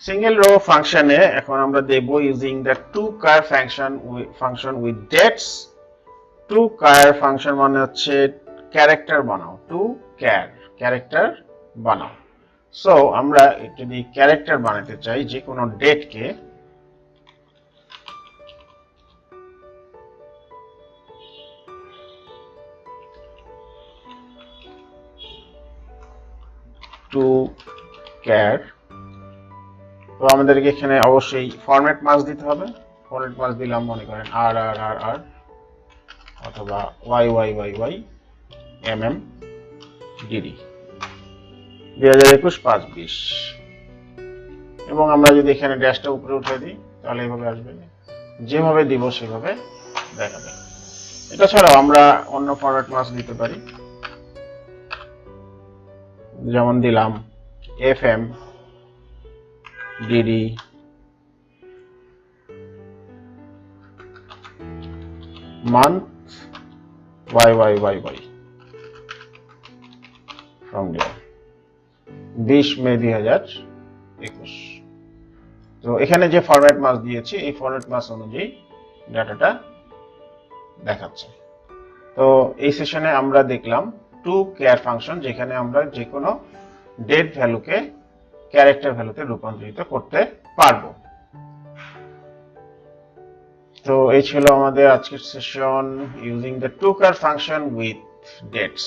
Single rho ফাংশনে এখন আমরা দেব using the to char function with dates. To char function মানে হচ্ছে ক্যারেক্টার বানাও, টু ক্যারেক্টার বানাও। সো আমরা যদি ক্যারেক্টার বানাতে চাই যে কোনো ডেটকে, টু ক্যার, তো আমাদেরকে এখানে অবশ্যই ফরম্যাট মার্কস দিতে হবে। ফরম্যাট মার্কস দিলাম মনে করেন আর আর আর আর অথবা Y Y Y Y M M DD 2021-5-20, এবং আমরা যদি এখানে ড্যাশটা উপরে উঠে দিই তাহলে এইভাবে আসবে, যেভাবে দিব সেভাবে দেখাবে। এটা ছাড়াও আমরা অন্য ফরম্যাট মার্কস দিতে পারি, যেমন দিলাম F M DD month Y Y Y Y from day 20 May 2021। তো এখানে যে ফরম্যাট মার্কস দিয়েছি এই ফরম্যাট মার্কস অনুযায়ী ডাটাটা দেখাচ্ছে। তো এই সেশনে আমরা দেখলাম টু ক্যার ফাংশন, যেখানে আমরা যে কোনো ডেট ভ্যালুকে ক্যারেক্টার ভ্যালুতে রূপান্তরিত করতে পারবো। তো এই ছিল আমাদের আজকের session using the to char function with dates.